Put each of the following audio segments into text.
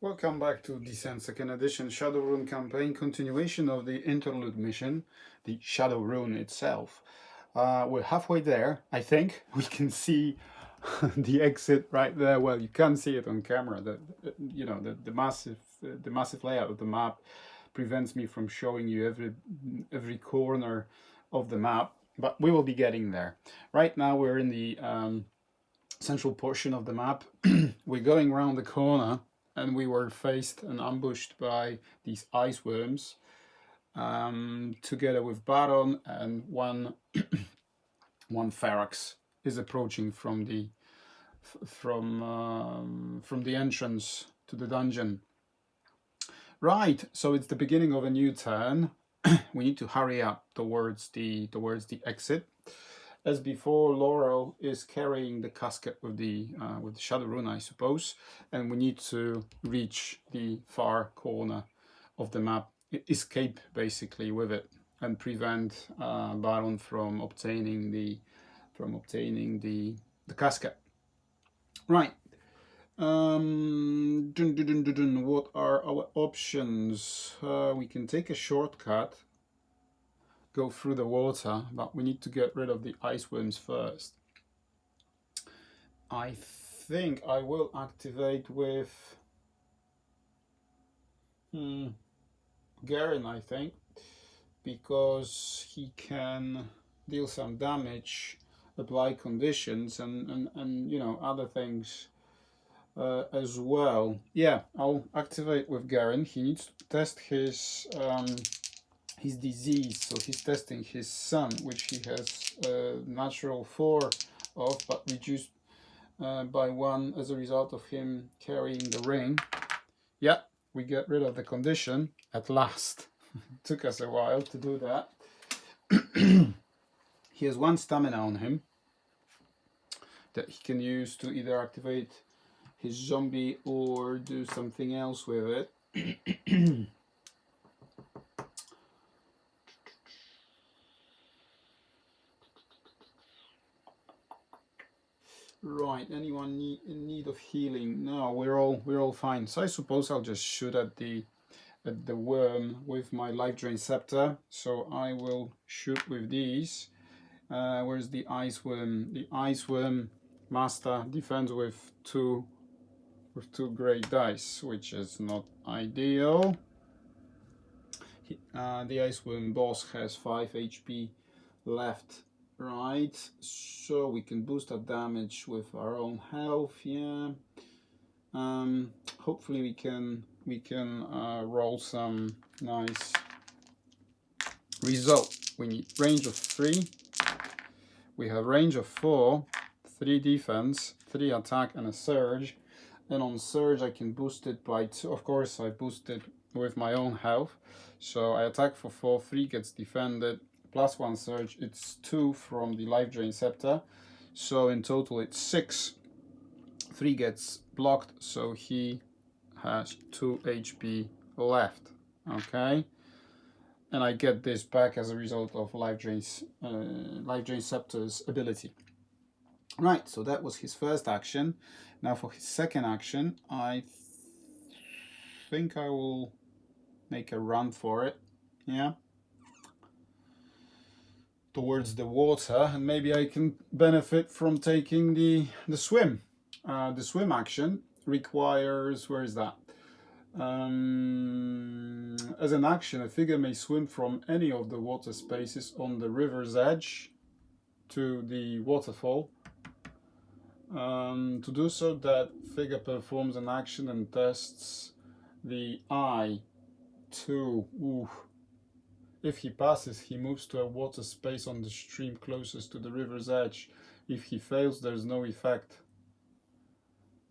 Welcome back to Descent 2nd Edition Shadow Rune campaign, continuation of the Interlude mission, the Shadow Rune itself. We're halfway there, I think. We can see the exit right there. Well, you can't see it on camera. The massive layout of the map prevents me from showing you every corner of the map, but we will be getting there. Right now we're in the central portion of the map. We're going around the corner, and we were faced and ambushed by these ice worms, together with Baron, and one Ferox is approaching from the entrance to the dungeon. Right, so it's the beginning of a new turn. We need to hurry up towards the exit. As before, Laurel is carrying the casket with the Shadow Rune, I suppose, and we need to reach the far corner of the map, escape basically with it, and prevent Baron from obtaining the casket. Right. What are our options? We can take a shortcut, go through the water, but we need to get rid of the ice worms first. I think I will activate with Garen, I think, because he can deal some damage, apply conditions, and you know, other things as well. Yeah, I'll activate with Garen. He needs to test his disease, so he's testing his sun, which he has natural 4 of, but reduced by 1 as a result of him carrying the ring. Yeah, we get rid of the condition at last. Took us a while to do that. He has 1 stamina on him that he can use to either activate his zombie or do something else with it. Right, anyone in need of healing? No, we're all fine. So I suppose I'll just shoot at the worm with my life drain scepter. So I will shoot with these. Where's the ice worm? The ice worm master defends with two great dice, which is not ideal. The ice worm boss has 5 HP left. Right, so we can boost our damage with our own health. Yeah. Hopefully we can roll some nice result. We need range of 3. We have range of 4, 3 defense, 3 attack, and a surge. And on surge I can boost it by 2. Of course, I boosted with my own health. So I attack for 4, 3 gets defended. Plus 1 surge, it's 2 from the life drain scepter, so in total it's 6. 3 gets blocked, so he has 2 HP left. Okay, and I get this back as a result of life drain scepter's ability. Right, so that was his first action. Now for his second action, I think I will make a run for it. Yeah, towards the water, and maybe I can benefit from taking the swim. The swim action requires, where is that? As an action, a figure may swim from any of the water spaces on the river's edge to the waterfall. To do so, that figure performs an action and tests the eye. 2. Ooh. If he passes, he moves to a water space on the stream closest to the river's edge. If he fails, there's no effect.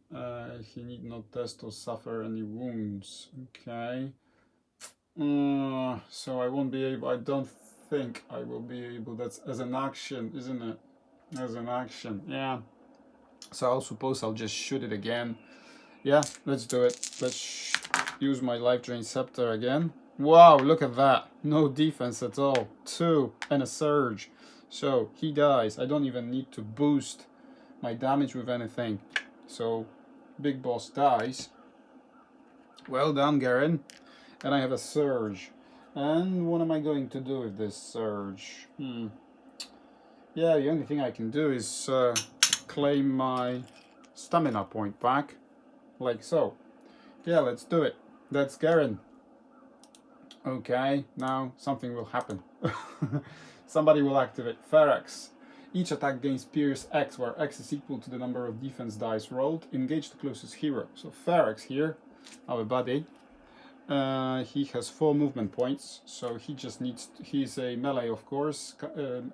He need not test or suffer any wounds. Okay. So I won't be able, I don't think I will be able. That's as an action, isn't it? As an action, yeah. So I suppose I'll just shoot it again. Yeah, let's do it. Let's use my life drain scepter again. Wow, look at that. No defense at all. 2 and a surge. So he dies. I don't even need to boost my damage with anything. So big boss dies. Well done, Garen. And I have a surge. And what am I going to do with this surge? Yeah, the only thing I can do is claim my stamina point back, like so. Yeah, let's do it. That's Garen. Okay, now something will happen. Somebody will activate Pharax. Each attack gains Pierce X, where X is equal to the number of defense dice rolled. Engage the closest hero. So Pharax here, our buddy, he has 4 movement points, so he just needs to, he's a melee, of course,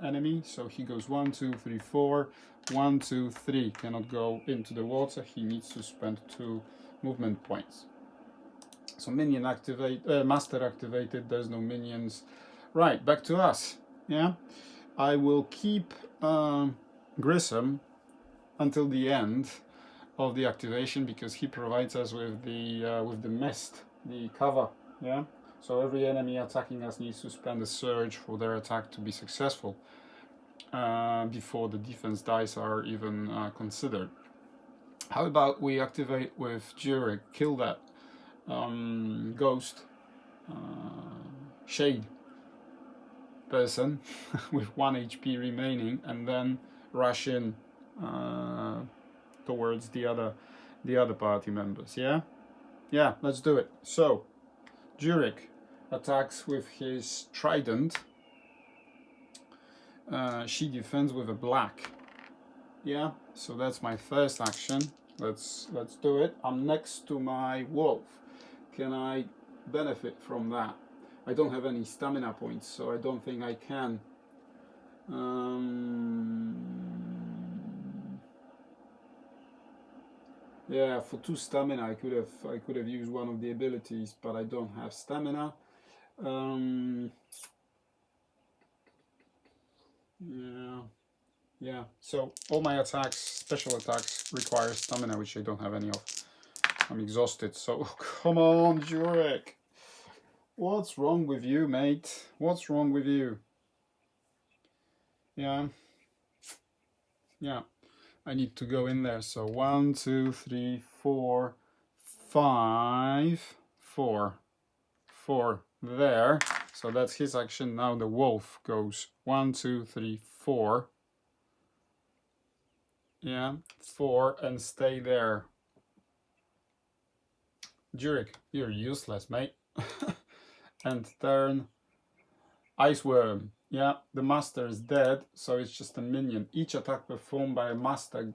enemy, so he goes 1, 2, 3, 4, 1, 2, 3, cannot go into the water, he needs to spend 2 movement points. So minion activate, master activated, there's no minions. Right, back to us. Yeah, I will keep Grissom until the end of the activation because he provides us with the mist, the cover. Yeah, so every enemy attacking us needs to spend a surge for their attack to be successful before the defense dice are even considered. How about we activate with Jurek, kill that ghost shade person with 1 HP remaining, and then rush in towards the other party members. Yeah, let's do it. So Jurek attacks with his trident. She defends with a black. Yeah, so that's my first action. Let's do it. I'm next to my wolf. Can I benefit from that? I don't have any stamina points, so I don't think I can. Yeah, for 2 stamina I could have used one of the abilities, but I don't have stamina. Yeah. So all my attacks, special attacks, require stamina, which I don't have any of. I'm exhausted. So come on, Jurek. What's wrong with you, mate? What's wrong with you? Yeah. I need to go in there. So 1, 2, 3, 4, 5, 4 there. So that's his action. Now the wolf goes 1, 2, 3, 4. Yeah, 4 and stay there. Jurek, you're useless, mate. And turn Ice Worm. Yeah, the master is dead, so it's just a minion. Each attack performed by a master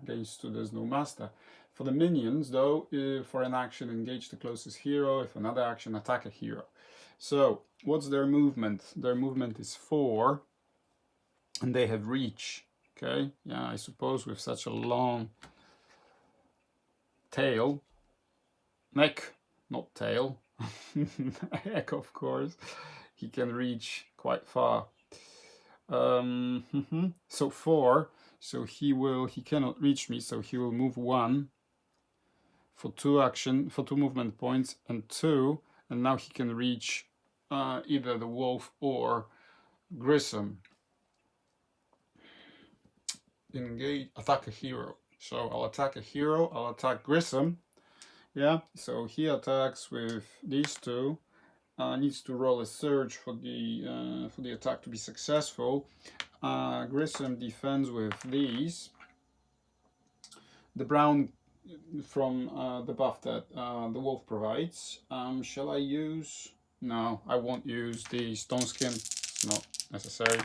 gains 2. There's no master. For the minions, though, for an action, engage the closest hero. If another action, attack a hero. So, what's their movement? Their movement is 4, and they have reach. Okay, yeah, I suppose with such a long tail, neck, not tail, neck, of course, he can reach quite far. So 4, so he cannot reach me, so he will move 1 for 2 movement points, and 2, and now he can reach either the wolf or Grissom. Engage, attack a hero. So I'll attack a hero, I'll attack Grissom. Yeah, so he attacks with these 2. Needs to roll a surge for the attack to be successful. Grissom defends with these. The brown from the buff that the wolf provides. Shall I use? No, I won't use the stone skin. It's not necessary.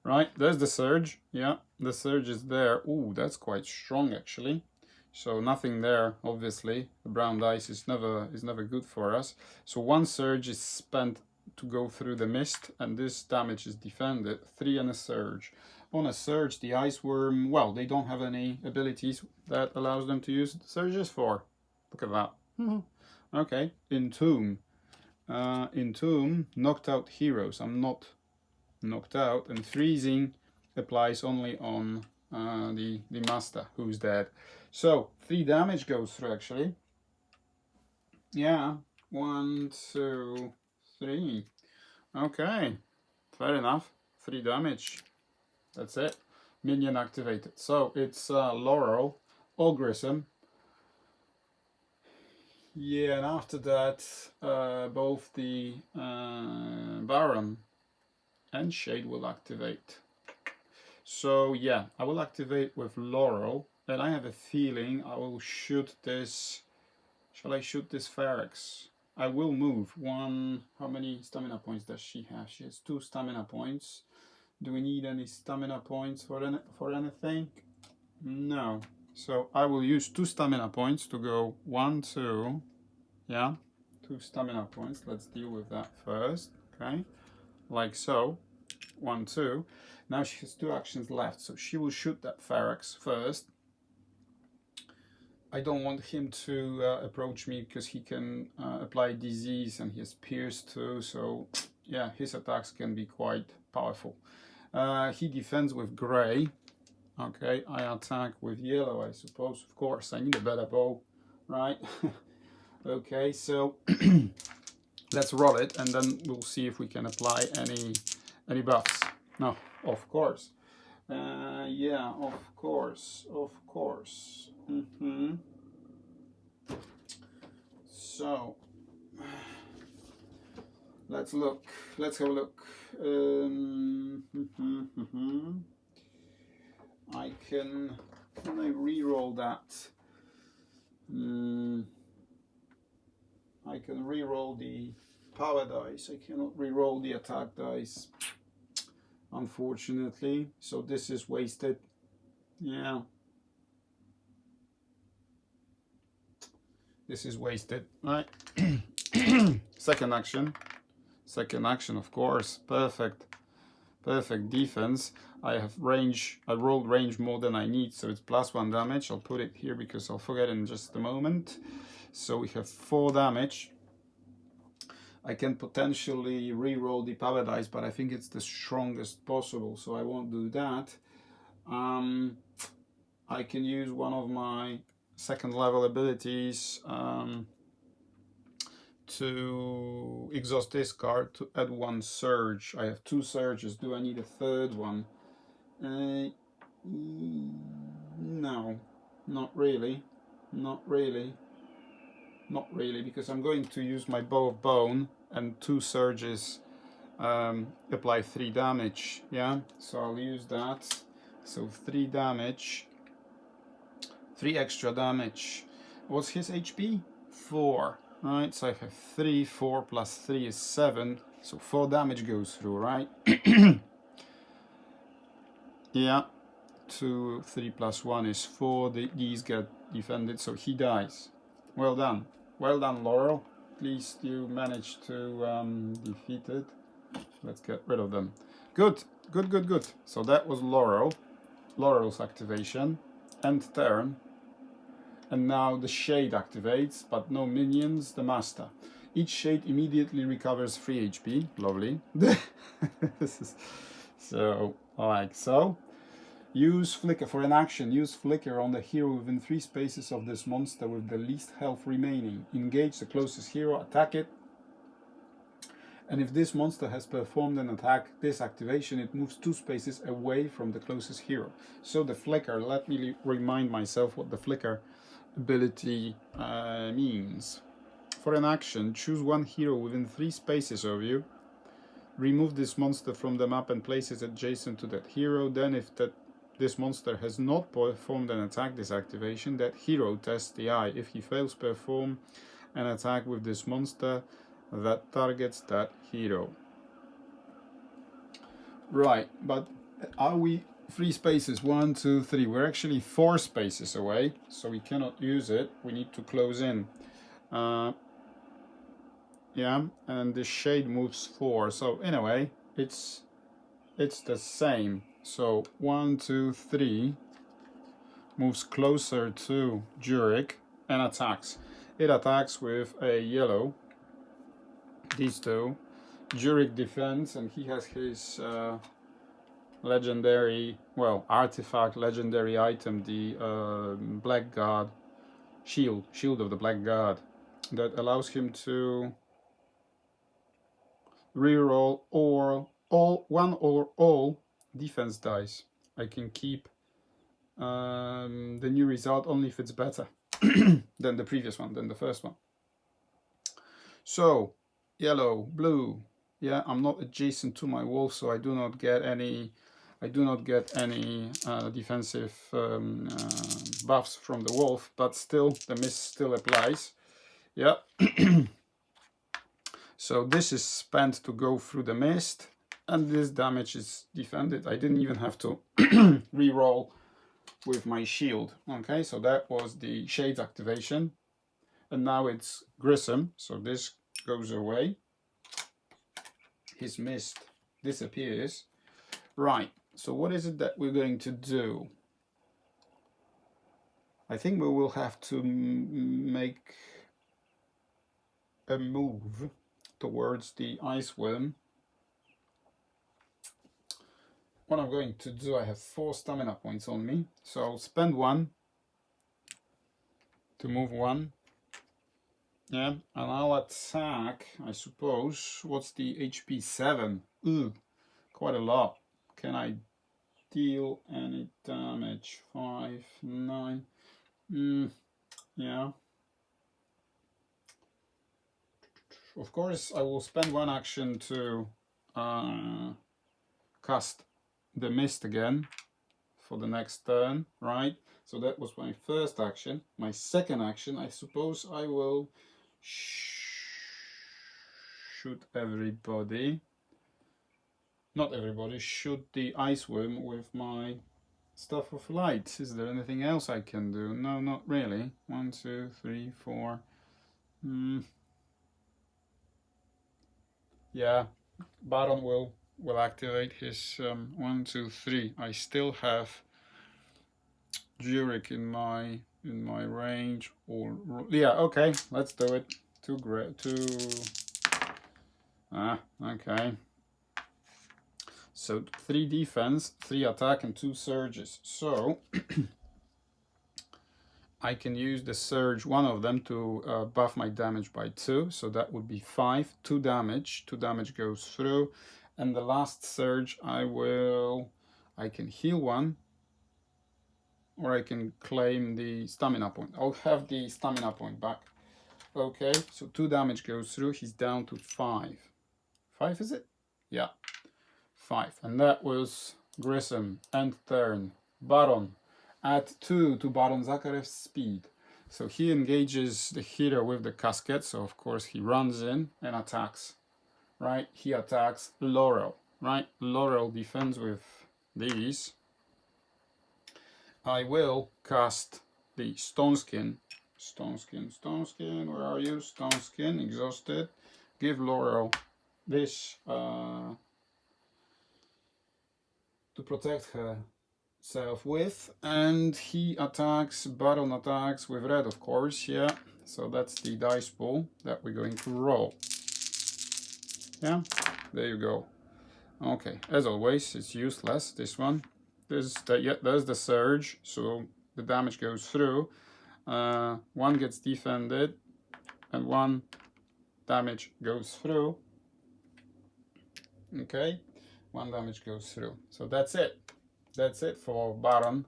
Right, there's the surge. Yeah, the surge is there. Ooh, that's quite strong actually. So nothing there, obviously. The brown dice is never good for us. So 1 surge is spent to go through the mist, and this damage is defended. 3 and a surge. On a surge, the Ice Worm, well, they don't have any abilities that allows them to use the surges for. Look at that. Okay, Entomb. Entomb, knocked out heroes. I'm not knocked out, and freezing applies only on the master, who's dead. So 3 damage goes through actually. Yeah, 1, 2, 3. Okay, fair enough. 3 damage. That's it. Minion activated. So it's Laurel or Grissom. Yeah, and after that, both the Baron and Shade will activate. So yeah, I will activate with Laurel, and I have a feeling I will shoot this. Shall I shoot this Ferex? I will move one. How many stamina points does she have? She has 2 stamina points. Do we need any stamina points for anything? No. So I will use 2 stamina points to go 1, 2. Yeah, 2 stamina points. Let's deal with that first. Okay, like so. 1, 2. Now she has 2 actions left, so she will shoot that Ferex first. I don't want him to approach me because he can apply disease and he has pierce too, so yeah, his attacks can be quite powerful. He defends with grey. Okay, I attack with yellow, I suppose. Of course, I need a better bow, right? Okay, so let's roll it and then we'll see if we can apply any buffs. No, of course. Yeah, of course. So let's look. Let's have a look. I can I re-roll that? I can re-roll the power dice. I cannot re-roll the attack dice, unfortunately. So this is wasted. Yeah. This is wasted, right? Second action, of course. Perfect defense. I have range. I rolled range more than I need, so it's +1 damage. I'll put it here because I'll forget in just a moment. So we have 4 damage. I can potentially re-roll the power dice, but I think it's the strongest possible, so I won't do that. I can use one of my 2nd level abilities to exhaust this card to add 1 surge. I have 2 surges. Do I need a 3rd one? No, not really, because I'm going to use my bow of bone and 2 surges apply 3 damage. Yeah, so I'll use that. So 3 damage, 3 extra damage. What's his HP? 4. Right, so I have 3, 4 plus 3 is 7, so 4 damage goes through, right? Yeah, 2, 3 plus 1 is 4, these get defended, so he dies. Well done, Laurel. At least you managed to defeat it. Let's get rid of them. Good. So that was Laurel's activation, and turn. And now the Shade activates, but no minions, the Master. Each Shade immediately recovers 3 HP. Lovely. This is so, like so. Use Flicker for an action. Use Flicker on the hero within 3 spaces of this monster with the least health remaining. Engage the closest hero, attack it. And if this monster has performed an attack, this activation, it moves 2 spaces away from the closest hero. So the Flicker, let me remind myself what the Flicker ability means. For an action, choose 1 hero within 3 spaces of you. Remove this monster from the map and place it adjacent to that hero. Then if this monster has not performed an attack this activation, that hero tests the eye. If he fails to perform an attack with this monster, that targets that hero. Right, but are we 3 spaces? 1, 2, 3. We're actually 4 spaces away, so we cannot use it. We need to close in. Yeah, and the Shade moves 4. So anyway, it's the same. So 1, 2, 3 moves closer to Jurek and attacks. It attacks with a yellow. These 2. Jurek defends, and he has his legendary, artifact, legendary item, the Black God shield of the Black God, that allows him to reroll one or all defense dice. I can keep the new result only if it's better than the previous one, than the first one. So yellow, blue. Yeah, I'm not adjacent to my wolf, so I do not get any. I do not get any defensive buffs from the wolf, but still the mist still applies. Yeah. So this is spent to go through the mist, and this damage is defended. I didn't even have to re-roll with my shield. Okay, so that was the Shades activation, and now it's Grissom, so this goes away. His mist disappears. Right, so what is it that we're going to do? I think we will have to make a move towards the ice worm. What I'm going to do, I have 4 stamina points on me, so I'll spend 1 to move 1. Yeah, and I'll attack, I suppose. What's the HP? 7. Ooh, quite a lot. Can I deal any damage? 5, 9. Yeah. Of course, I will spend 1 action to cast the mist again for the next turn, right? So that was my first action. My second action, I suppose I will shoot everybody. Not everybody, shoot the ice worm with my Staff of Light. Is there anything else I can do? No, not really. 1, 2, 3, 4. Yeah, Baron will activate his 1, 2, 3. I still have Jurek in my range. Or yeah, okay, let's do it. Okay. So 3 defense, 3 attack, and 2 surges. So I can use the surge, one of them, to buff my damage by 2. So that would be 5. 2 damage. 2 damage goes through. And the last surge, I can heal 1. Or I can claim the stamina point. I'll have the stamina point back. Okay, so 2 damage goes through. He's down to 5. 5 is it? Yeah. 5. And that was Grissom. End turn. Baron. Add 2 to Baron Zakarev's speed. So he engages the hero with the casket. So of course he runs in and attacks. Right? He attacks Laurel. Right? Laurel defends with these. I will cast the Stone Skin. Stone Skin, where are you? Stone Skin, exhausted. Give Laurel this to protect herself with, and he attacks, Baron attacks with red, of course, yeah. So that's the dice pool that we're going to roll. Yeah, there you go. Okay, as always, it's useless, this one. There's the surge, so the damage goes through. 1 gets defended, and 1 damage goes through. Okay, 1 damage goes through. So that's it. That's it for Baron.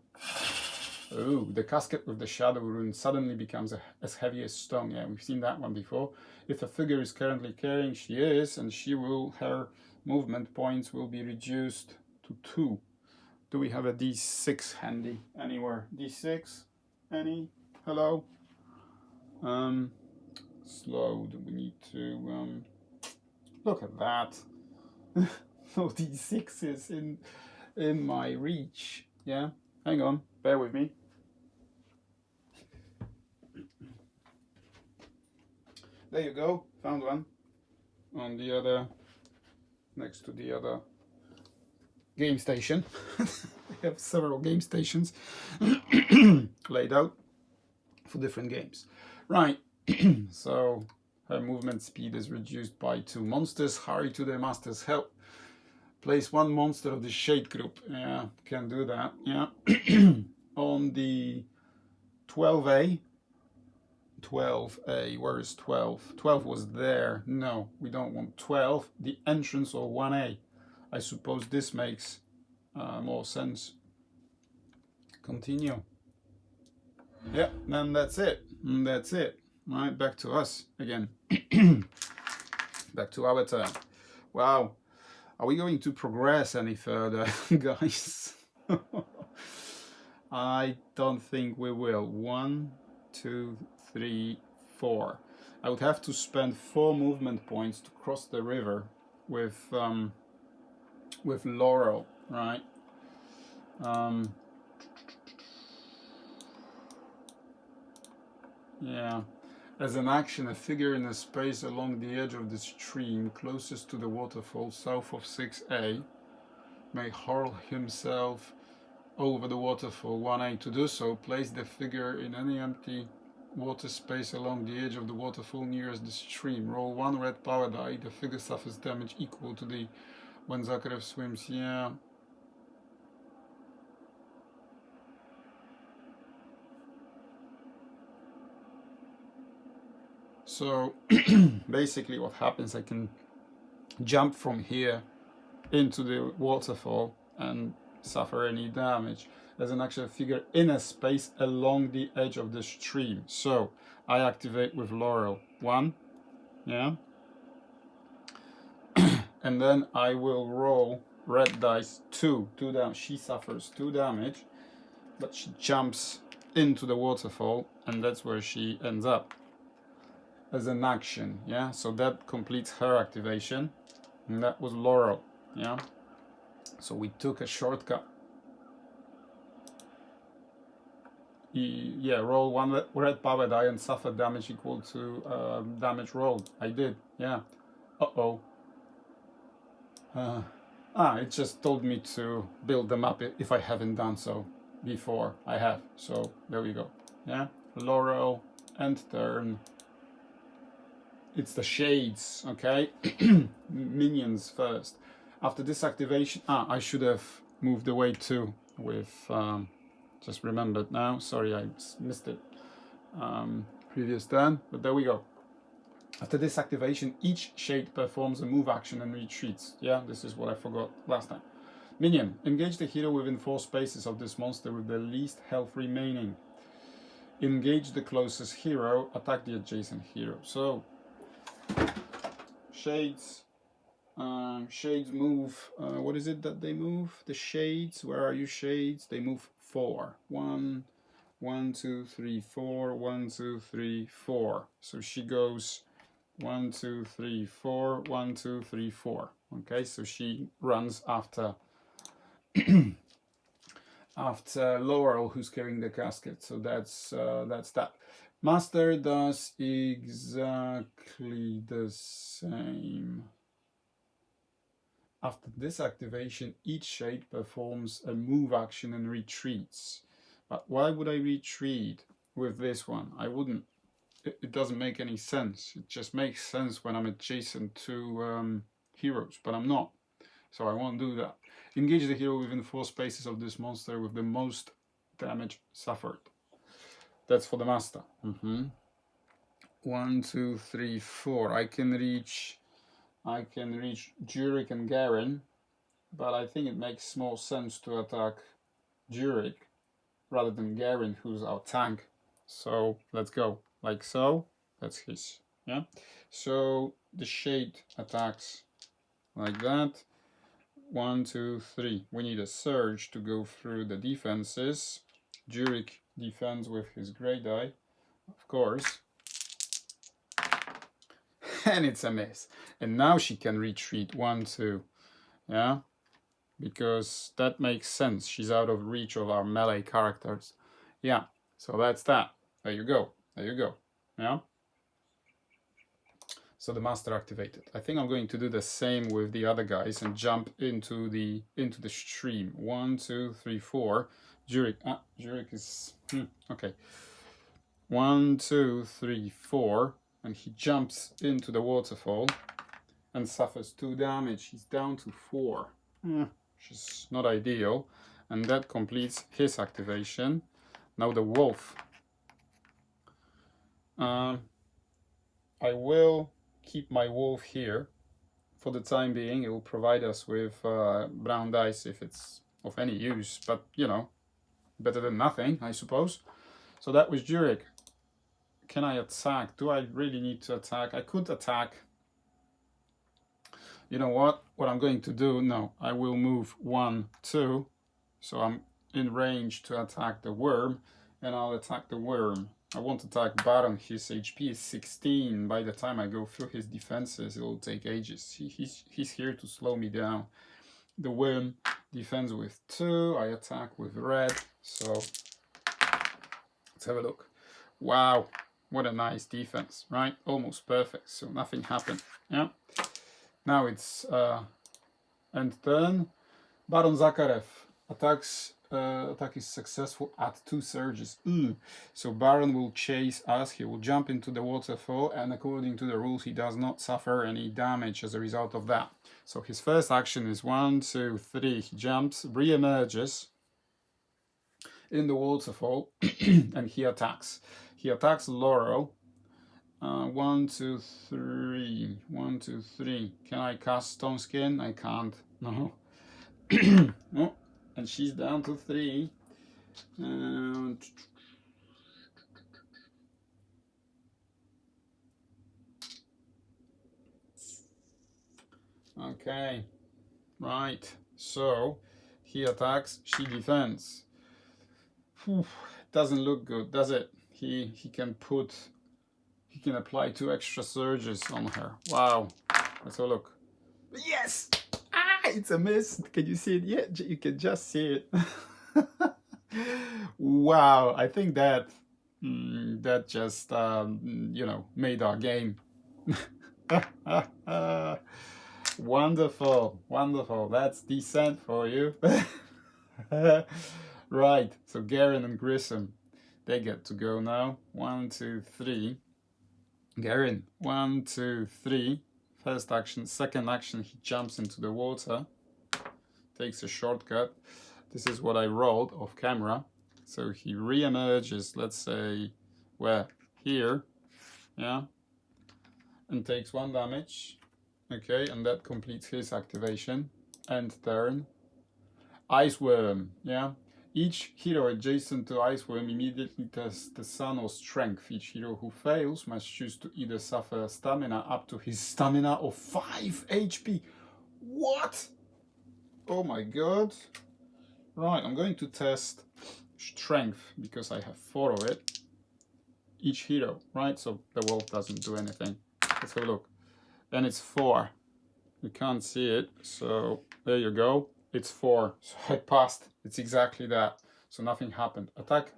Oh, the casket with the shadow rune suddenly becomes as heavy as stone. Yeah, we've seen that one before. If a figure is currently carrying, she is, and her movement points will be reduced to 2. Do we have a D6 handy anywhere? D6? Any? Hello? Slow. Do we need to look at that? No D6s in my reach. Yeah? Hang on, bear with me. There you go, found one. On the other, next to the other game station. We have several game stations laid out for different games. Right, so her movement speed is reduced by 2 monsters. Hurry to their master's help. Place 1 monster of the shade group. Yeah, can do that. Yeah. On the 12A. 12A, where is 12? 12 was there. No, we don't want 12. The entrance or 1A. I suppose this makes more sense. Continue. Yeah, then that's it. That's it. Right, back to us again. Back to our turn. Wow. Are we going to progress any further, guys? I don't think we will. 1, 2, 3, 4. I would have to spend 4 movement points to cross the river with Laurel, right? Yeah. As an action, a figure in a space along the edge of the stream closest to the waterfall south of 6A may hurl himself over the waterfall. 1A. To do so, place the figure in any empty water space along the edge of the waterfall nearest the stream. Roll 1 red power die. The figure suffers damage equal to the when Zakharev swims. Yeah. So basically what happens, I can jump from here into the waterfall and suffer any damage as an actual figure in a space along the edge of the stream. So I activate with Laurel 1, yeah, and then I will roll red dice 2 damage. She suffers 2 damage, but she jumps into the waterfall, and that's where she ends up as an action. Yeah, so that completes her activation, and that was Laurel. Yeah, so we took a shortcut. Yeah, roll 1 red power die and suffer damage equal to damage rolled. I did. Yeah. It just told me to build them up if I haven't done so before. I have. So there we go. Yeah. Laurel and turn. It's the shades, okay? Minions first. After this activation, I should have moved away too with, just remembered now. Sorry, I missed it previous turn, but there we go. After this activation, each shade performs a move action and retreats. Yeah, this is what I forgot last time. Minion, engage the hero within 4 spaces of this monster with the least health remaining. Engage the closest hero, attack the adjacent hero. So, shades move, what is it that they move? The shades, where are you shades? They move 4. 1, 2, 3, 4, 1, 2, 3, 4. So she goes 1, 2, 3, 4, 1, 2, 3, 4. Okay, so she runs after after Laurel, who's carrying the casket. So that's that. Master does exactly the same. After this activation, each shade performs a move action and retreats. But why would I retreat with this one? I wouldn't. It doesn't make any sense. It just makes sense when I'm adjacent to heroes, but I'm not. So I won't do that. Engage the hero within 4 spaces of this monster with the most damage suffered. That's for the master. 1, 2, 3, 4. I can reach Jurek and Garen, but I think it makes more sense to attack Jurek rather than Garen, who's our tank. So let's go. Like so. That's his. Yeah. So the shade attacks like that. 1, 2, 3. We need a surge to go through the defenses. Jurek defends with his grey die, of course. And it's a miss. And now she can retreat 1, 2. Yeah? Because that makes sense. She's out of reach of our melee characters. Yeah. So that's that. There you go. There you go. Yeah? So the master activated. I think I'm going to do the same with the other guys and jump into the stream. 1, 2, 3, 4. Jurek. Jurek is okay. 1, 2, 3, 4, and he jumps into the waterfall and suffers 2 damage. He's down to 4, which is not ideal, and that completes his activation. Now the wolf. I will keep my wolf here for the time being. It will provide us with brown dice if it's of any use, but you know, better than nothing, I suppose. So that was Jurek. Can I attack? Do I really need to attack? I could attack You know what? What I'm going to do, no, I will move 1, 2, so I'm in range to attack the worm, and I'll attack the worm. I won't attack Baron, his HP is 16. By the time I go through his defenses, it will take ages. He's here to slow me down. The worm defends with 2, I attack with red, so let's have a look. Wow, what a nice defense, right? Almost perfect, so nothing happened. Yeah. Now it's end turn. Baron Zakharev attacks. Attack is successful at 2 surges. So Baron will chase us. He will jump into the waterfall, and according to the rules, he does not suffer any damage as a result of that. So his first action is 1, 2, 3. He jumps, re-emerges in the waterfall, and he attacks. He attacks Laurel. 1, 2, 3. 1, 2, 3. Can I cast Stone Skin? I can't. No. No. And she's down to 3. Okay. Right. So he attacks, she defends. Doesn't look good, does it? He can apply 2 extra surges on her. Wow. Let's have a look. Yes! Ah, it's a miss. Can you see it? Yeah, you can just see it. Wow, I think that just you know, made our game. Wonderful, wonderful. That's decent for you. Right, so Garen and Grissom, they get to go now. 1, 2, 3. Garen, 1, 2, 3. First action. Second action, he jumps into the water, takes a shortcut. This is what I rolled off camera. So he re-emerges, let's say, where? Here, yeah, and takes 1 damage. Okay, and that completes his activation. End turn. Ice Worm, yeah. Each hero adjacent to Ice Worm immediately tests the Sun or Strength. Each hero who fails must choose to either suffer stamina up to his stamina of 5 HP. What? Oh my god. Right, I'm going to test Strength because I have 4 of it. Each hero, right? So the wolf doesn't do anything. Let's have a look. And it's 4. You can't see it, so there you go. It's 4. So I passed. It's exactly that. So nothing happened. Attack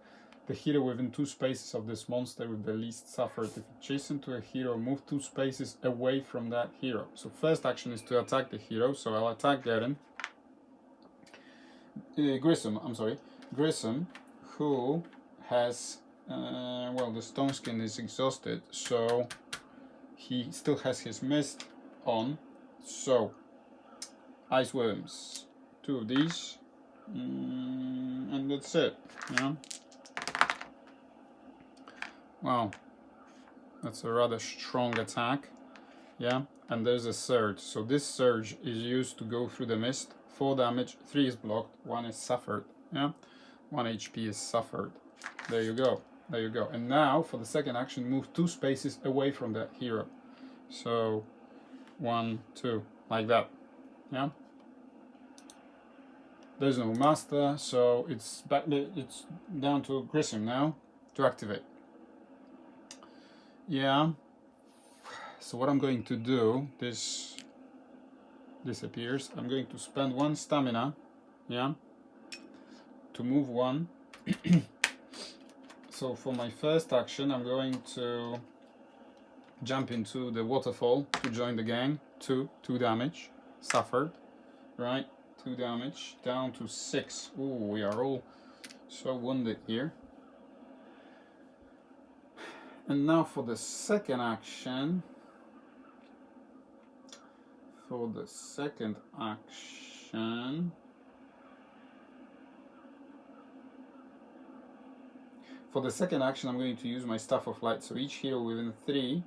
the hero within 2 spaces of this monster with the least suffered. If adjacent to a hero, move 2 spaces away from that hero. So first action is to attack the hero. So I'll attack Garen. Grissom, I'm sorry. Grissom, who has, well, the Stone Skin is exhausted, so he still has his mist on. So, Ice Worms. 2 of these. And that's it. Yeah. Wow. That's a rather strong attack. Yeah. And there's a surge. So this surge is used to go through the mist. 4 damage. 3 is blocked. 1 is suffered. Yeah. 1 HP is suffered. There you go. There you go. And now for the second action, move 2 spaces away from that hero. So 1, 2, like that. Yeah. There's no master, so it's back. It's down to Grissom now to activate. Yeah. So what I'm going to do, this disappears. I'm going to spend 1 stamina, yeah, to move 1. So for my first action, I'm going to jump into the waterfall to join the gang. 2 damage, suffered, right? 2 damage, down to 6. Ooh, we are all so wounded here. And now for the second action. For the second action, I'm going to use my Staff of Light. So each hero within 3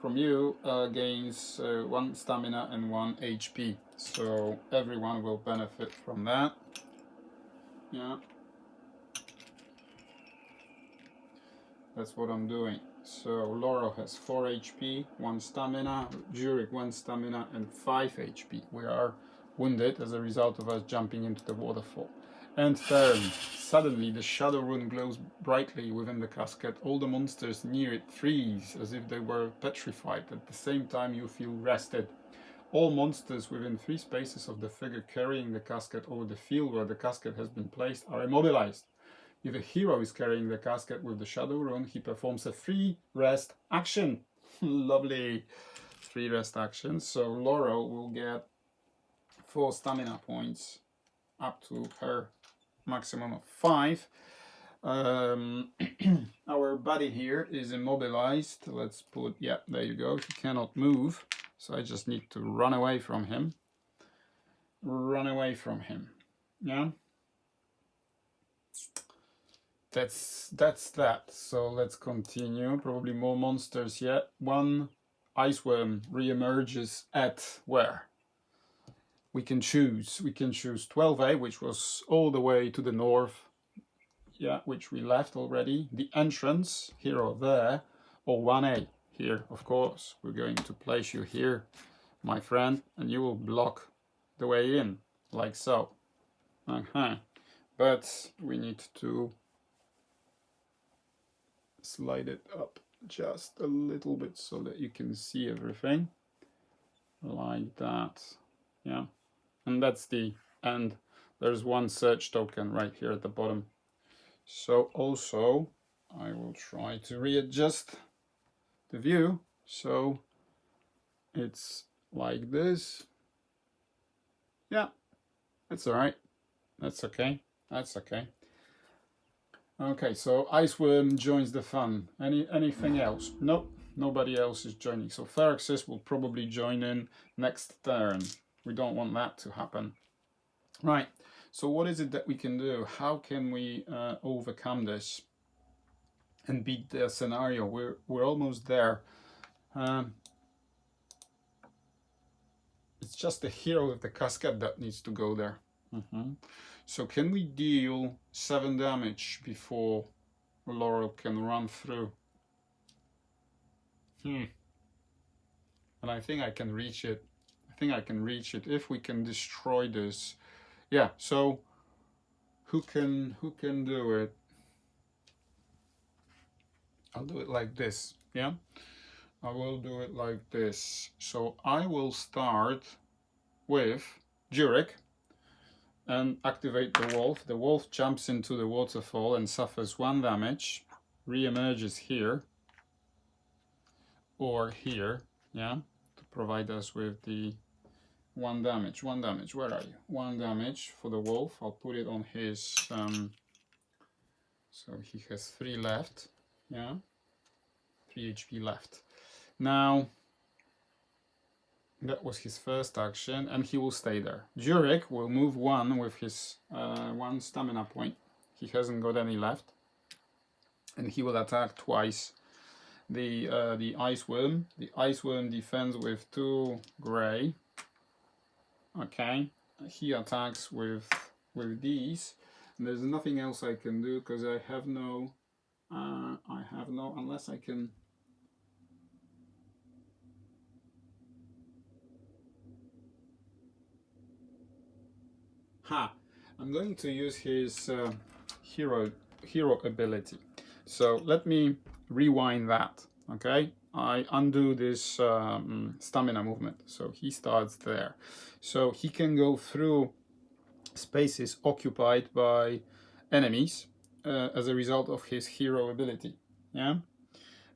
from you gains 1 stamina and 1 HP. So everyone will benefit from that. Yeah. That's what I'm doing. So Laurel has 4 HP, 1 stamina, Jurek 1 stamina and 5 HP. We are wounded as a result of us jumping into the waterfall. End turn. Suddenly the shadow rune glows brightly within the casket. All the monsters near it freeze as if they were petrified. At the same time you feel rested. All monsters within 3 spaces of the figure carrying the casket or the field where the casket has been placed are immobilized. If a hero is carrying the casket with the shadow rune, he performs a 3 rest action. Lovely 3 rest actions. So Laurel will get 4 stamina points up to her maximum of 5. Our buddy here is immobilized. Let's put, yeah, there you go. He cannot move. So I just need to run away from him. Run away from him. Yeah. That's that. So let's continue. Probably more monsters yet. 1 ice worm re-emerges at where? We can choose 12A, which was all the way to the north, yeah, which we left already. The entrance here or there, or 1A here, of course. We're going to place you here, my friend, and you will block the way in, like so. But we need to slide it up just a little bit so that you can see everything, like that, yeah. And that's the end. There's 1 search token right here at the bottom. So also I will try to readjust the view so it's like this. Yeah, that's all right. That's okay. That's okay. Okay, so Iceworm joins the fun. Anything else? Nope, nobody else is joining. So Phyrexis will probably join in next turn. We don't want that to happen. Right, so what is it that we can do? How can we overcome this and beat the scenario? We're almost there. It's just the hero with the casket that needs to go there. So can we deal 7 damage before Laurel can run through? And I think I can reach it. I think I can reach it if we can destroy this. Yeah, so who can do it? I'll do it like this, yeah? I will do it like this. So I will start with Jurek and activate the wolf. The wolf jumps into the waterfall and suffers 1 damage, re-emerges here or here, yeah, to provide us with the 1 damage. 1 damage, where are you? 1 damage for the wolf. I'll put it on his, so he has 3 left, yeah, 3 HP left. Now, that was his first action, and he will stay there. Jurek will move 1 with his 1 stamina point. He hasn't got any left, and he will attack twice the ice worm. The ice worm defends with 2 gray. Okay, he attacks with these. And there's nothing else I can do because I have no. Unless I can. I'm going to use his hero ability. So let me rewind that. Okay, I undo this stamina movement. So he starts there. So he can go through spaces occupied by enemies as a result of his hero ability. Yeah,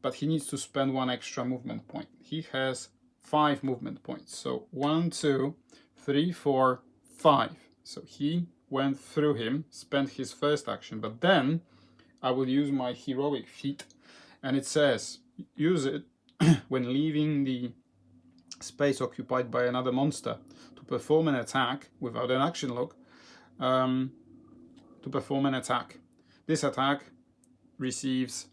but he needs to spend 1 extra movement point. He has 5 movement points. So 1, 2, 3, 4, 5. So he went through him, spent his first action, but then I will use my heroic feat, and it says use it when leaving the space occupied by another monster to perform an attack without an action log. To perform an attack. This attack receives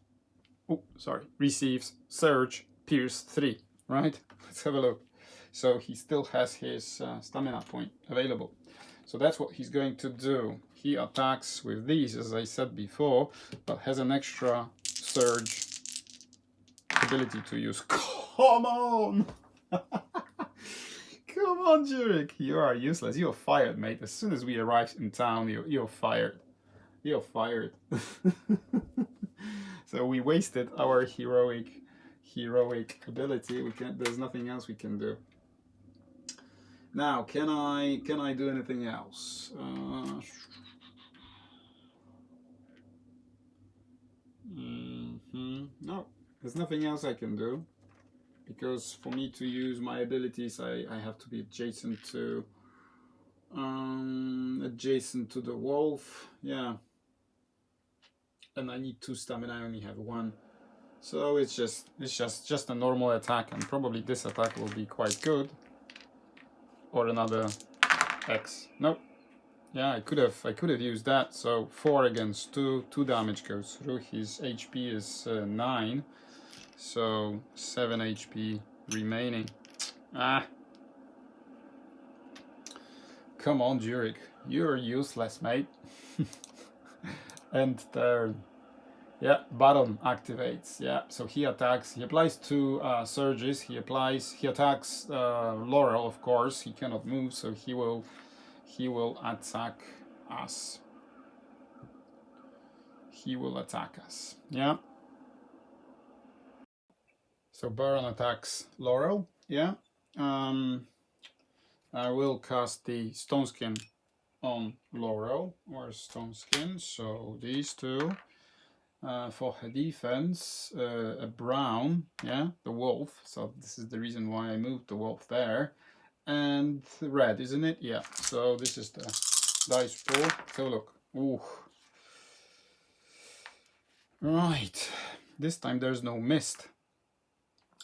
Surge, Pierce 3, right? Let's have a look. So he still has his stamina point available. So that's what he's going to do. He attacks with these, as I said before, but has an extra Surge ability to use. Come on! Come on, Jurek, you are useless. You're fired, mate. As soon as we arrive in town, you're fired. You're fired. So we wasted our heroic ability. There's nothing else we can do. Now, can I do anything else? No, there's nothing else I can do, because for me to use my abilities, I have to be adjacent to the wolf. Yeah, and I need 2 stamina. I only have 1, so it's just a normal attack, and probably this attack will be quite good. Or another X. Nope. Yeah, I could have used that. So 4 against 2 damage goes through. His HP is 9, so 7 HP remaining. Ah, come on, Jurek, you're useless, mate. End turn. Yeah, Baron activates. Yeah, so he attacks. He applies 2 surges. He attacks Laurel. Of course, he cannot move, so he will attack us. He will attack us. Yeah. So Baron attacks Laurel. Yeah. I will cast the Stone Skin on Laurel, or Stone Skin. So these 2. For her defense, a brown, yeah, the wolf. So this is the reason why I moved the wolf there. And red, isn't it? Yeah. So this is the dice pool. So look. Ooh. Right. This time there's no mist.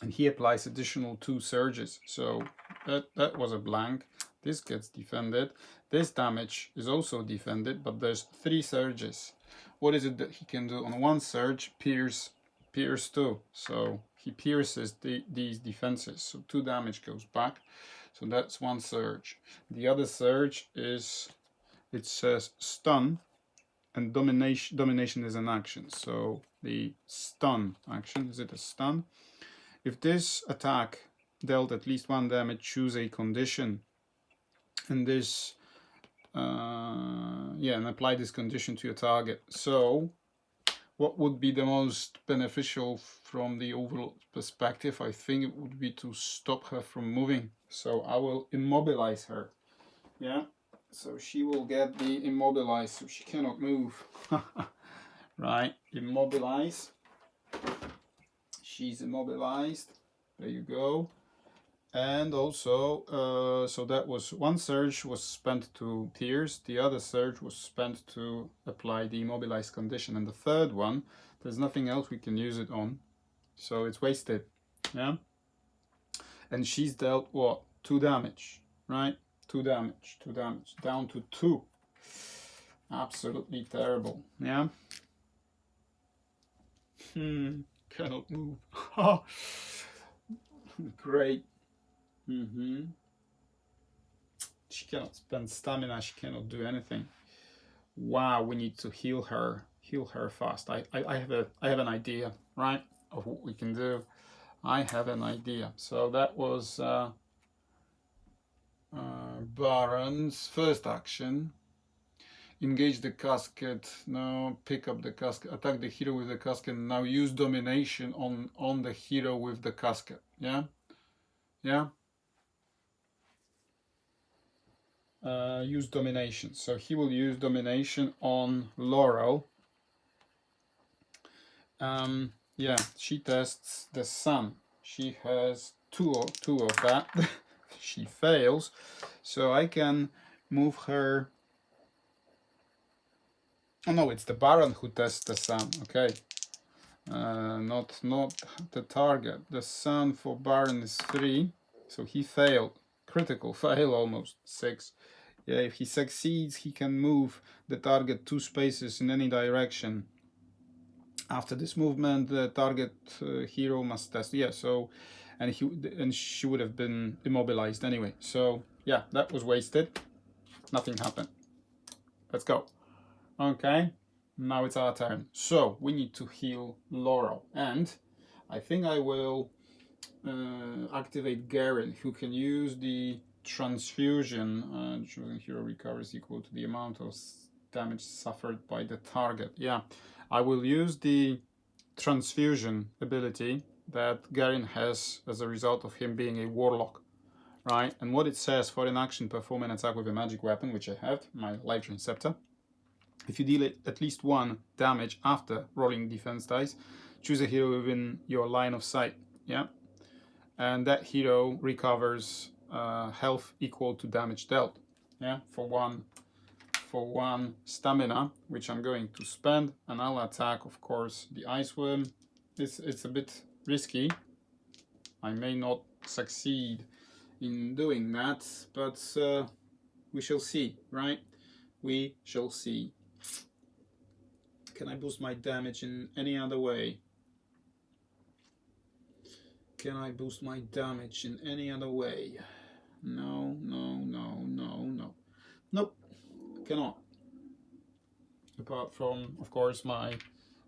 And he applies additional 2 surges. So that was a blank. This gets defended. This damage is also defended, but there's 3 surges. What is it that he can do? On 1 surge, pierce 2. So he pierces these defenses. So 2 damage goes back. So that's 1 surge. The other surge is, it says stun, and domination is an action. So the stun action, is it a stun? If this attack dealt at least 1 damage, choose a condition. And this and apply this condition to your target. So what would be the most beneficial from the overall perspective? I think it would be to stop her from moving. So I will immobilize her. Yeah, so she will get the immobilized, so she cannot move. Right, immobilize. She's immobilized. There you go. And also, so that was 1 surge was spent to pierce, the other surge was spent to apply the immobilized condition, and the 3rd one, there's nothing else we can use it on, so it's wasted. Yeah, and she's dealt what? 2 damage, right? 2 damage, down to 2. Absolutely terrible. Yeah. Cannot move. Great. She cannot spend stamina, she cannot do anything. Wow, we need to heal her fast. I have an idea, right, of what we can do. I have an idea. So that was Baron's first action. Engage the casket. Now pick up the casket. Attack the hero with the casket. Now use domination on the hero with the casket. Yeah. Use domination. So he will use domination on Laurel. Yeah, she tests the sun. She has two of that. She fails. So I can move her. Oh no, it's the Baron who tests the sun. Okay. Not the target. The sun for Baron is 3. So he failed. Critical fail almost. 6. Yeah, if he succeeds, he can move the target 2 spaces in any direction. After this movement, the target hero must test. Yeah, so and she would have been immobilized anyway. So yeah, that was wasted. Nothing happened. Let's go. Okay, now it's our turn. So we need to heal Laurel, and I think I will activate Garen, who can use the transfusion. Choosing hero recovers equal to the amount of damage suffered by the target. Yeah, I will use the transfusion ability that Garen has as a result of him being a warlock, right? And what it says: for an action, perform an attack with a magic weapon, which I have, my Life Drain Scepter. If you deal at least 1 damage after rolling defense dice, choose a hero within your line of sight. Yeah, and that hero recovers health equal to damage dealt. Yeah, for one stamina, which I'm going to spend, and I'll attack, of course, the Ice Worm. It's a bit risky. I may not succeed in doing that, but we shall see, right? We shall see. Can I boost my damage in any other way? Can I boost my damage in any other way? No, no, no, no, no. Nope, cannot. Apart from, of course, my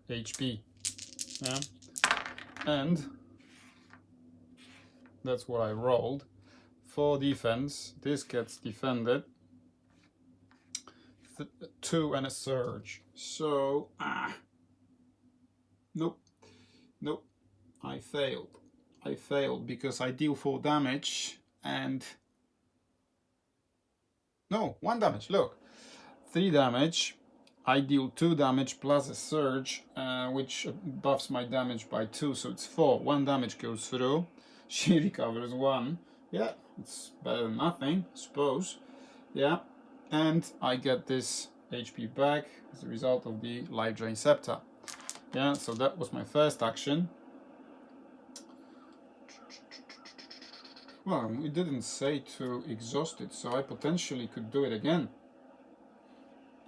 HP. Yeah, and that's what I rolled. For defense, this gets defended. 2 and a surge. So, nope, nope, I failed. I failed because I deal 4 damage and... No, 1 damage, look. 3 damage. I deal 2 damage plus a surge, which buffs my damage by 2, so it's 4. 1 damage goes through. She recovers 1. Yeah, it's better than nothing, I suppose. Yeah, and I get this HP back as a result of the Life Drain Scepter. Yeah, so that was my first action. Well, it didn't say to exhaust it, so I potentially could do it again.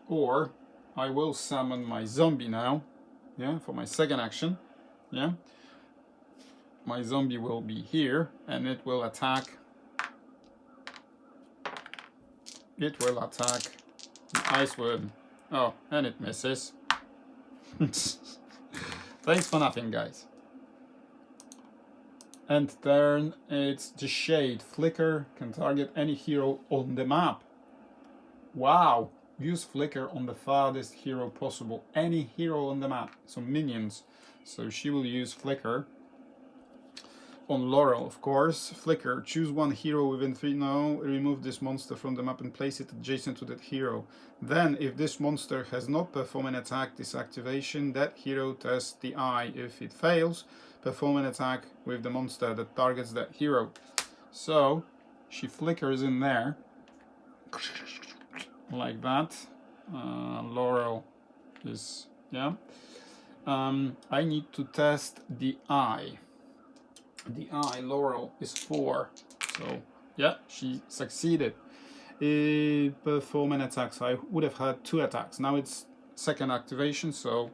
Or I will summon my zombie now, yeah, for my second action. Yeah, my zombie will be here and it will attack. It will attack the Ice Worm. Oh, and it misses. Thanks for nothing, guys. And then it's the shade. Flicker can target any hero on the map. Wow. Use flicker on the farthest hero possible. Any hero on the map. So minions. So she will use flicker. On Laurel, of course. Flicker. Choose 1 hero within 3. No. Remove this monster from the map and place it adjacent to that hero. Then, if this monster has not performed an attack this activation, that hero tests the eye. If it fails, perform an attack with the monster that targets that hero. So, she flickers in there. Like that. Laurel is... yeah. I need to test the eye. The eye, Laurel, is 4. So, yeah, she succeeded. Perform an attack. So I would have had 2 attacks. Now it's second activation, so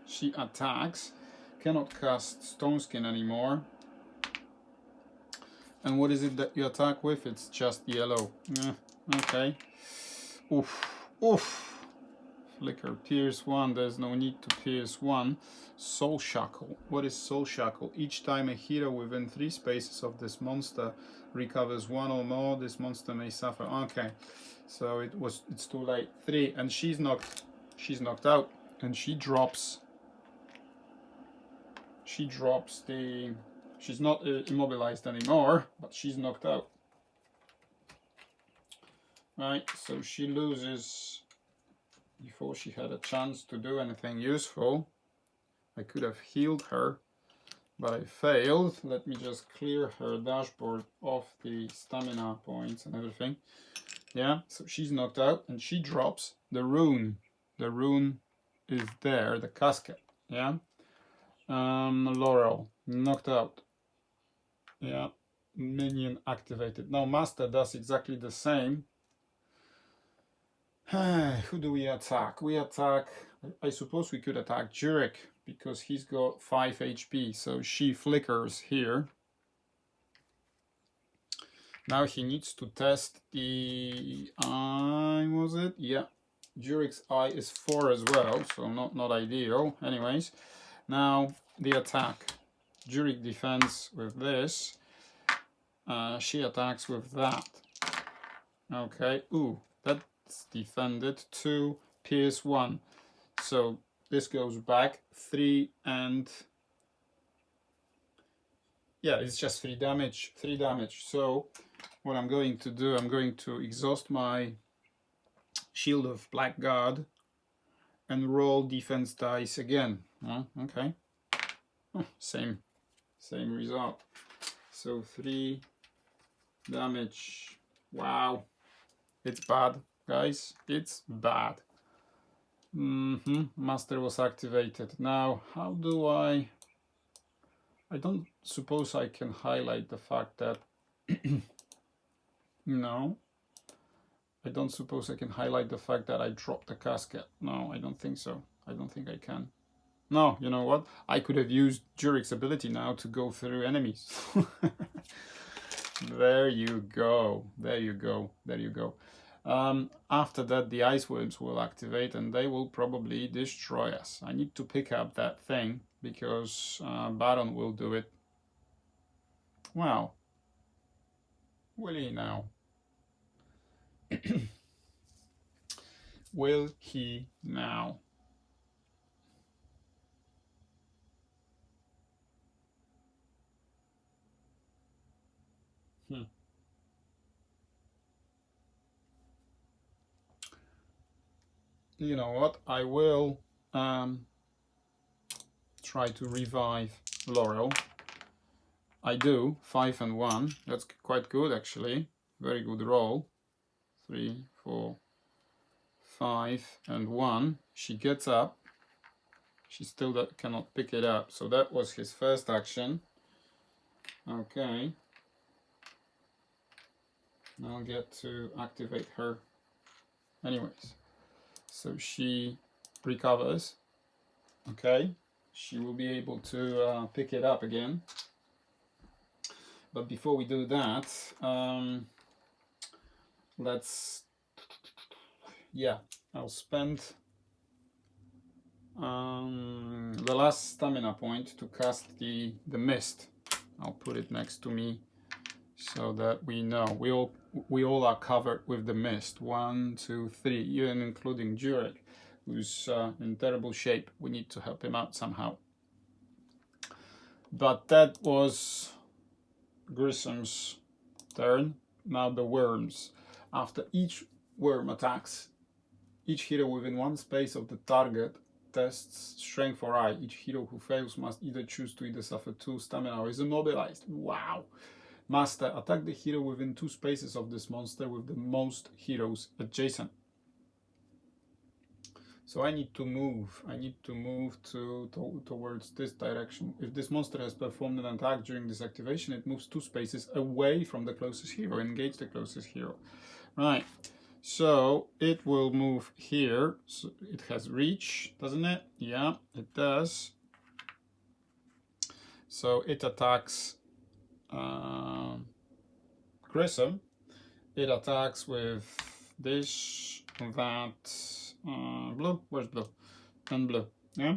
she attacks. Cannot cast Stone Skin anymore. And what is it that you attack with? It's just yellow. Yeah, okay. Oof, oof. Flicker, pierce 1. There's no need to pierce 1. Soul Shackle. What is Soul Shackle? Each time a hero within 3 spaces of this monster recovers 1 or more, this monster may suffer. Okay, so it's too late. 3, and she's knocked out, and she drops the... She's not immobilized anymore, but she's knocked out. Right, so she loses before she had a chance to do anything useful. I could have healed her, but I failed. Let me just clear her dashboard of the stamina points and everything. Yeah, so she's knocked out and she drops the rune. The rune is there, the casket. Yeah. Laurel, knocked out. Yeah, minion activated. Now Master does exactly the same. Who do we attack? We attack... I suppose we could attack Jurek, because he's got 5 HP, so she flickers here. Now he needs to test the eye, was it? Yeah, Jurek's eye is 4 as well, so not ideal. Anyways, now the attack. Jurek defends with this. She attacks with that. Okay, ooh, that's defended. 2, pierce 1. So this goes back 3 and... yeah, it's just 3 damage. 3 damage. So what I'm going to do, I'm going to exhaust my Shield of Blackguard and roll defense dice again. Okay. Oh, same result. So 3 damage. Wow. It's bad, guys. It's bad. Master was activated. Now, how do I don't suppose I can highlight the fact that... no. I don't suppose I can highlight the fact that I dropped the casket. No, I don't think so. I don't think I can. No, you know what? I could have used Jurek's ability now to go through enemies. There you go. There you go. There you go. After that, the ice worms will activate and they will probably destroy us. I need to pick up that thing because Baron will do it. Wow. Will he now? Will he now? You know what? I will try to revive Laurel. I do 5 and 1. That's quite good actually. Very good roll. 3, 4, 5 and 1. She gets up. She still cannot pick it up. So that was his first action. Okay. I'll get to activate her. Anyways. So she recovers. Okay. She will be able to pick it up again. But before we do that, I'll spend the last stamina point to cast the mist. I'll put it next to me so that we know we all are covered with the mist. 1, 2, 3, even including Jurek, who's in terrible shape. We need to help him out somehow. But that was Grissom's turn. Now the worms. After each worm attacks, each hero within 1 space of the target tests strength or eye. Each hero who fails must either choose to suffer 2 stamina or is immobilized. Wow! Master, attack the hero within 2 spaces of this monster with the most heroes adjacent. So I need to move. I need to move towards this direction. If this monster has performed an attack during this activation, it moves 2 spaces away from the closest hero. Engage the closest hero. Right. So it will move here. So it has reach, doesn't it? Yeah, it does. So it attacks Grissom. It attacks with this, that, blue. Where's blue? And blue. Yeah.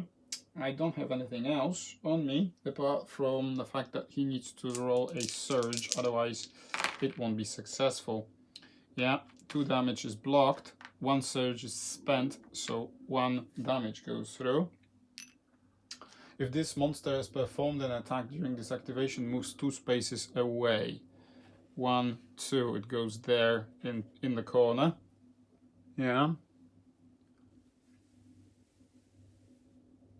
I don't have anything else on me apart from the fact that he needs to roll a surge, otherwise it won't be successful. Yeah, 2 damage is blocked, 1 surge is spent, so 1 damage goes through. If this monster has performed an attack during this activation, moves 2 spaces away. 1, 2, it goes there in the corner. Yeah.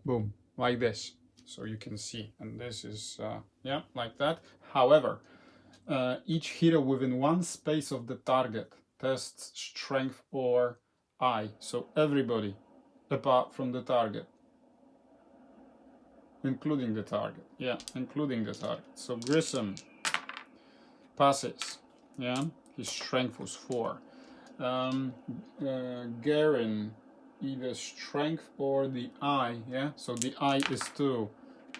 Boom, like this. So you can see, and this is, yeah, like that. However, each hero within 1 space of the target tests strength or eye. So everybody apart from the target. Including the target. Yeah, including the target. So Grissom passes. Yeah, his strength was 4. Garen, either strength or the eye. Yeah, so the eye is 2.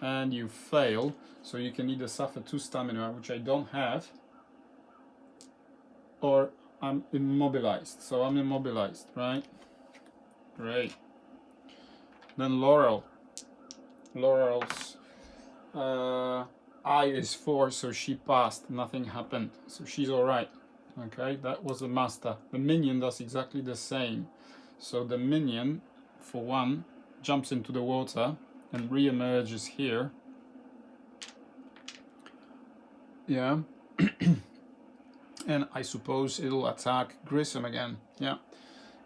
And you fail. So you can either suffer 2 stamina, which I don't have, or I'm immobilized. So I'm immobilized, right? Great. Then Laurel. Laurel's I is 4, so she passed. Nothing happened. So she's alright. Okay, that was the master. The minion does exactly the same. So the minion, for one, jumps into the water and re-emerges here. Yeah. And I suppose it'll attack Grissom again. Yeah.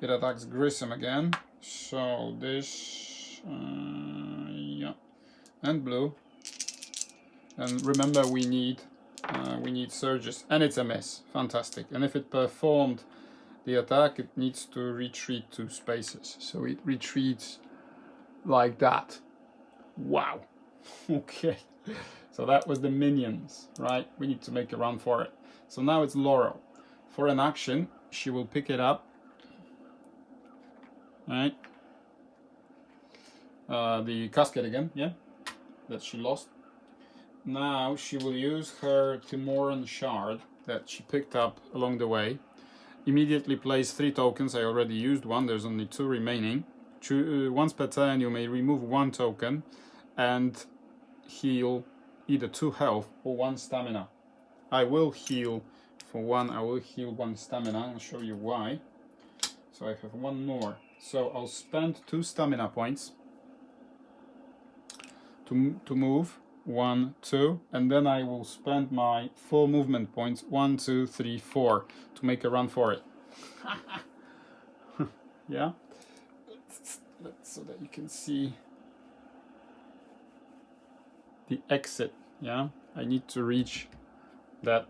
It attacks Grissom again. So this... yeah. And blue. And remember, we need surges, and it's a miss. Fantastic. And if it performed the attack, it needs to retreat 2 spaces. So it retreats like that. Wow. Okay. So that was the minions, right? We need to make a run for it. So now it's Laurel. For an action, she will pick it up. Right? The casket again, yeah? That she lost. Now she will use her Timoran shard that she picked up along the way. Immediately place 3 tokens. I already used 1. There's only 2 remaining. Once per turn you may remove 1 token and heal either 2 health or 1 stamina. I will heal for 1. I will heal 1 stamina. I'll show you why. So I have 1 more. So I'll spend 2 stamina points to move. 1, 2, and then I will spend my 4 movement points, 1, 2, 3, 4, to make a run for it. Yeah, so that you can see the exit. Yeah, I need to reach that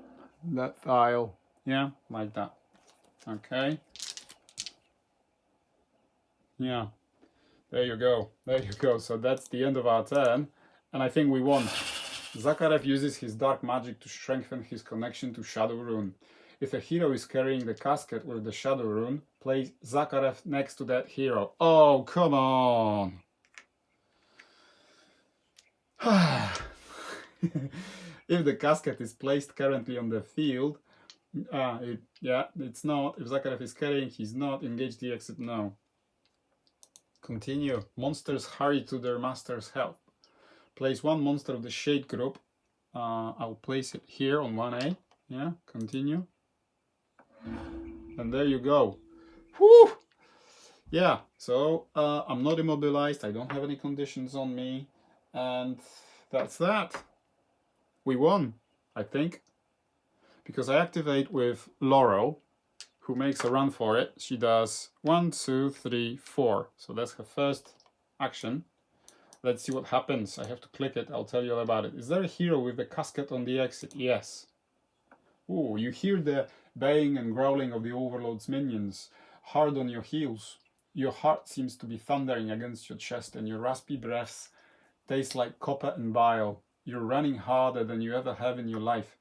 tile. Yeah, like that. Okay. Yeah, there you go. There you go. So that's the end of our turn. And I think we won. Zakarev uses his dark magic to strengthen his connection to Shadow Rune. If a hero is carrying the casket with the Shadow Rune, place Zakarev next to that hero. Oh, come on! If the casket is placed currently on the field, it's not. If Zakarev is carrying, he's not. Engage the exit now. Continue. Monsters hurry to their master's help. Place 1 monster of the Shade group. I'll place it here on 1A. Yeah, continue. And there you go. Whew! Yeah, so I'm not immobilized. I don't have any conditions on me. And that's that. We won, I think. Because I activate with Laurel, who makes a run for it. She does 1, 2, 3, 4. So that's her first action. Let's see what happens. I have to click it. I'll tell you all about it. Is there a hero with the casket on the exit? Yes. Ooh, you hear the baying and growling of the Overlord's minions. Hard on your heels. Your heart seems to be thundering against your chest, and your raspy breaths taste like copper and bile. You're running harder than you ever have in your life.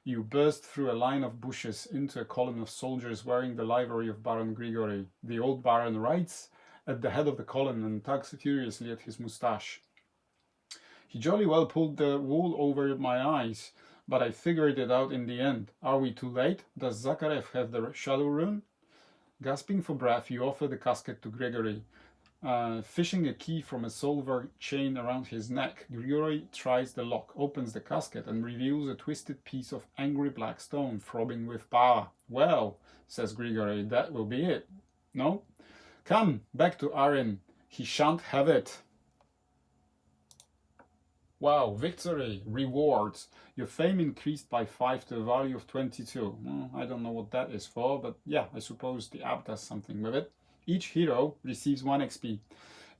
You burst through a line of bushes into a column of soldiers wearing the livery of Baron Grigory. The old Baron rides at the head of the column and tugs furiously at his moustache. He jolly well pulled the wool over my eyes, but I figured it out in the end. Are we too late? Does Zakarev have the Shadow Rune? Gasping for breath, you offer the casket to Grigory. Fishing a key from a silver chain around his neck, Grigory tries the lock, opens the casket, and reveals a twisted piece of angry black stone throbbing with power. Well, says Grigory, that will be it. No? Come, back to Arin. He shan't have it. Wow, victory, rewards. Your fame increased by 5 to a value of 22. Well, I don't know what that is for, but yeah, I suppose the app does something with it. Each hero receives 1 XP.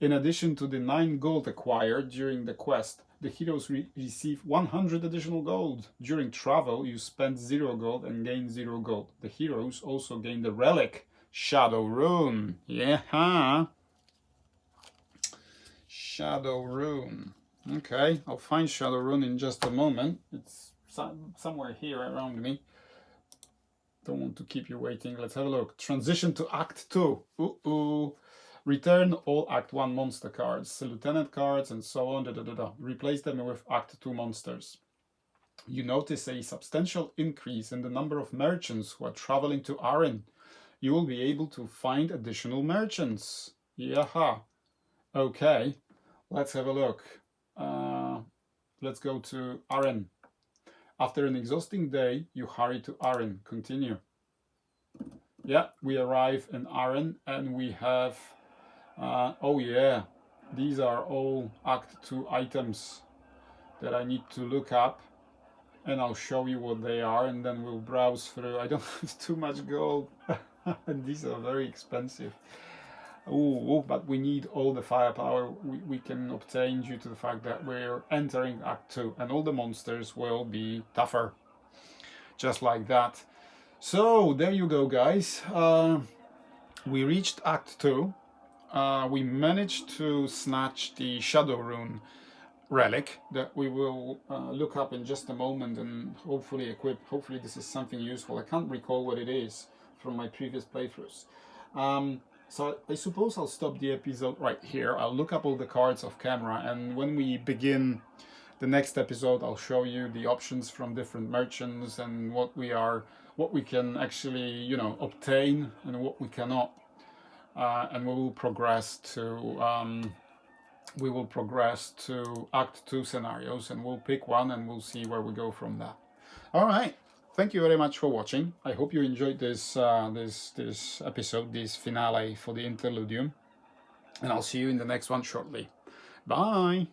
In addition to the 9 gold acquired during the quest, the heroes receive 100 additional gold. During travel, you spend 0 gold and gain 0 gold. The heroes also gain the relic, Shadow Rune. Yeah. Shadow Rune. Okay, I'll find Shadow Rune in just a moment. It's somewhere here around me. Don't want to keep you waiting. Let's have a look. Transition to Act 2. Return all Act 1 monster cards, Lieutenant cards, and so on. Replace them with Act 2 monsters. You notice a substantial increase in the number of merchants who are traveling to Arin. You will be able to find additional merchants. Yaha. Okay, let's have a look. let's go to Aren. After an exhausting day, you hurry to Aren. Continue. Yeah, we arrive in Aren and we have, oh yeah, these are all Act 2 items that I need to look up, and I'll show you what they are, and then we'll browse through. I don't have too much gold, and these are very expensive. Ooh, but we need all the firepower we can obtain due to the fact that we're entering Act 2, and all the monsters will be tougher. Just like that. So, there you go, guys. We reached Act 2. We managed to snatch the Shadow Rune relic that we will look up in just a moment and hopefully equip. Hopefully this is something useful. I can't recall what it is from my previous playthroughs. So I suppose I'll stop the episode right here. I'll look up all the cards off camera, and when we begin the next episode, I'll show you the options from different merchants and what we can actually, you know, obtain and what we cannot. And we will progress to Act 2 scenarios, and we'll pick one and we'll see where we go from there. All right. Thank you very much for watching. I hope you enjoyed this this episode, this finale for the Interludium, and I'll see you in the next one shortly. Bye.